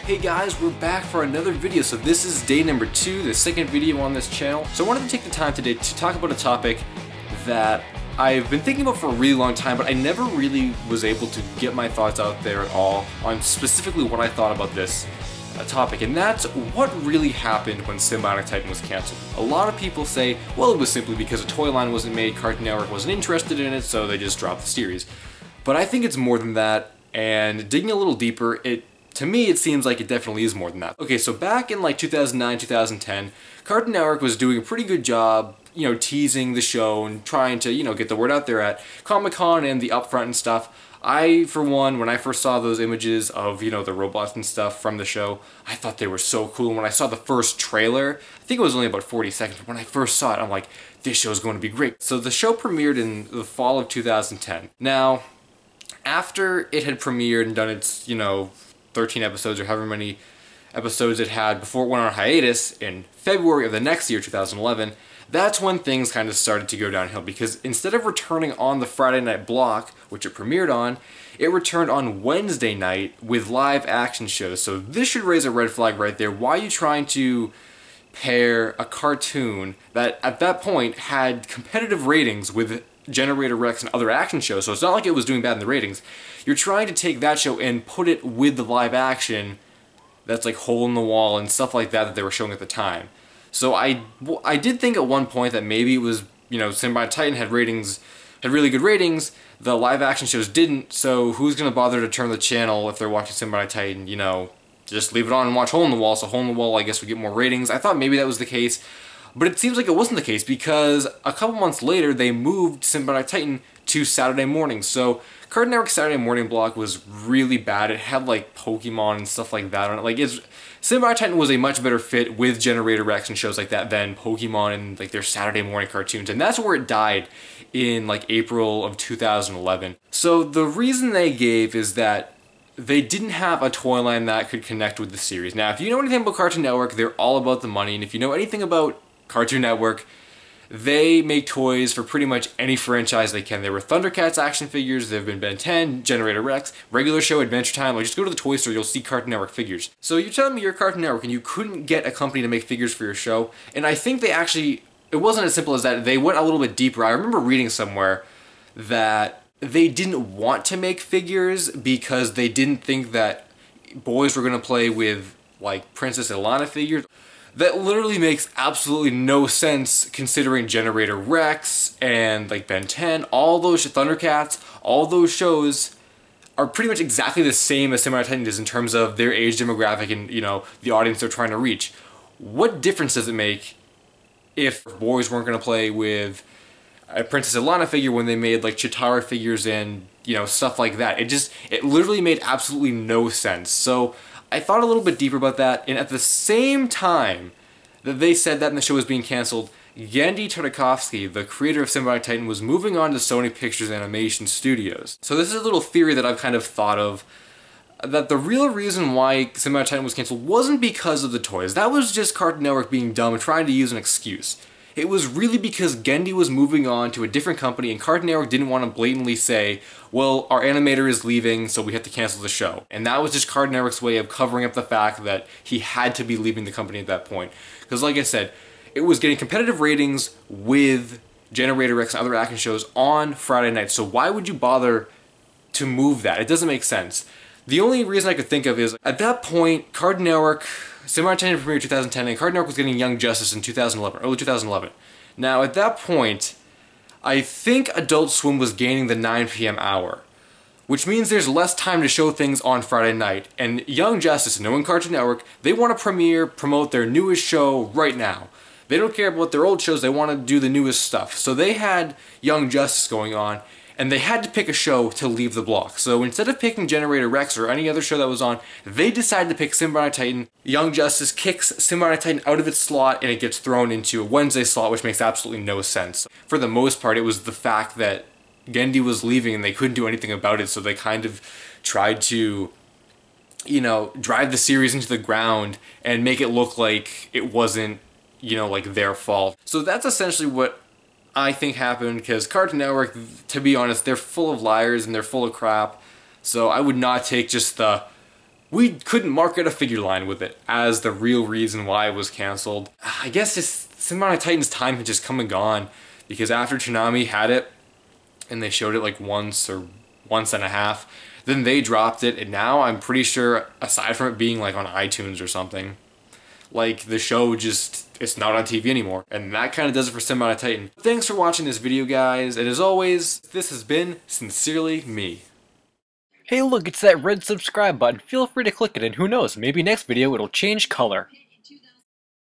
Hey guys, we're back for another video. So this is day number 2, the second video on this channel. So I wanted to take the time today to talk about a topic that I've been thinking about for a really long time, but I never really was able to get my thoughts out there at all on specifically what I thought about this topic, and that's what really happened when Sym-Bionic Titan was cancelled. A lot of people say, well, it was simply because a toy line wasn't made, Cartoon Network wasn't interested in it, so they just dropped the series. But I think it's more than that, and digging a little deeper, to me, it seems like it definitely is more than that. Okay, so back in like 2009, 2010, Cartoon Network was doing a pretty good job, teasing the show and trying to, get the word out there at Comic-Con and the upfront and stuff. I, for one, when I first saw those images of, the robots and stuff from the show, I thought they were so cool. And when I saw the first trailer, I think it was only about 40 seconds, but when I first saw it, I'm like, this show's going to be great. So the show premiered in the fall of 2010. Now, after it had premiered and done its, 13 episodes or however many episodes it had before it went on hiatus in February of the next year, 2011, that's when things kind of started to go downhill, because instead of returning on the Friday night block, which it premiered on, it returned on Wednesday night with live action shows. So this should raise a red flag right there. Why are you trying to pair a cartoon that at that point had competitive ratings with Generator Rex and other action shows, so it's not like it was doing bad in the ratings. You're trying to take that show and put it with the live action that's like Hole in the Wall and stuff like that they were showing at the time. So I did think at one point that maybe it was, Sym-Bionic Titan had really good ratings, the live action shows didn't, so who's going to bother to turn the channel if they're watching Sym-Bionic Titan, just leave it on and watch Hole in the Wall, so Hole in the Wall I guess would get more ratings. I thought maybe that was the case. But it seems like it wasn't the case, because a couple months later they moved Sym-Bionic Titan to Saturday mornings. So Cartoon Network's Saturday morning block was really bad. It had like Pokemon and stuff like that on it. Like Sym-Bionic Titan was a much better fit with Generator Rex and shows like that than Pokemon and like their Saturday morning cartoons. And that's where it died in like April of 2011. So the reason they gave is that they didn't have a toy line that could connect with the series. Now, if you know anything about Cartoon Network, they're all about the money. And if you know anything about Cartoon Network, they make toys for pretty much any franchise they can. There were Thundercats action figures, there have been Ben 10, Generator Rex, regular show, Adventure Time. Like, just go to the toy store, you'll see Cartoon Network figures. So you're telling me you're Cartoon Network and you couldn't get a company to make figures for your show? And I think they actually, it wasn't as simple as that. They went a little bit deeper. I remember reading somewhere that they didn't want to make figures because they didn't think that boys were going to play with like Princess Ilana figures. That literally makes absolutely no sense, considering Generator Rex and like Ben 10, all those Thundercats, all those shows are pretty much exactly the same as Sym-Bionic Titan is in terms of their age demographic and, the audience they're trying to reach. What difference does it make if boys weren't going to play with a Princess Ilana figure when they made like Chitara figures and, stuff like that? It literally made absolutely no sense. So I thought a little bit deeper about that, and at the same time that they said that and the show was being cancelled, Genndy Tartakovsky, the creator of Sym-Bionic Titan, was moving on to Sony Pictures Animation Studios. So this is a little theory that I've kind of thought of, that the real reason why Sym-Bionic Titan was cancelled wasn't because of the toys. That was just Cartoon Network being dumb and trying to use an excuse. It was really because Genndy was moving on to a different company, and Cartoon Network didn't want to blatantly say, well, our animator is leaving, so we have to cancel the show. And that was just Cartoon Network's way of covering up the fact that he had to be leaving the company at that point. Because like I said, it was getting competitive ratings with Generator Rex and other action shows on Friday nights, so why would you bother to move that? It doesn't make sense. The only reason I could think of is, at that point, Cartoon Network, Sym-Bionic Titan premiered in 2010, and Cartoon Network was getting Young Justice in 2011, early 2011. Now, at that point, I think Adult Swim was gaining the 9 p.m. hour, which means there's less time to show things on Friday night. And Young Justice, knowing Cartoon Network, they want to promote their newest show right now. They don't care about their old shows, they want to do the newest stuff. So they had Young Justice going on, and they had to pick a show to leave the block. So instead of picking Generator Rex or any other show that was on, they decided to pick Sym-Bionic Titan. Young Justice kicks Sym-Bionic Titan out of its slot, and it gets thrown into a Wednesday slot, which makes absolutely no sense. For the most part, it was the fact that Genndy was leaving and they couldn't do anything about it, so they kind of tried to, drive the series into the ground and make it look like it wasn't, like their fault. So that's essentially what I think happened, because Cartoon Network, to be honest, they're full of liars and they're full of crap. So I would not take just the we couldn't market a figure line with it as the real reason why it was canceled. I guess just Sym-Bionic Titan's time had just come and gone, because after Toonami had it, and they showed it like once or once and a half, then they dropped it, and now I'm pretty sure, aside from it being like on iTunes or something, like the show just, it's not on TV anymore. And that kind of does it for Sym-Bionic Titan. Thanks for watching this video, guys, and as always, this has been Sincerely Me. Hey look, it's that red subscribe button. Feel free to click it, and who knows, maybe next video it'll change color.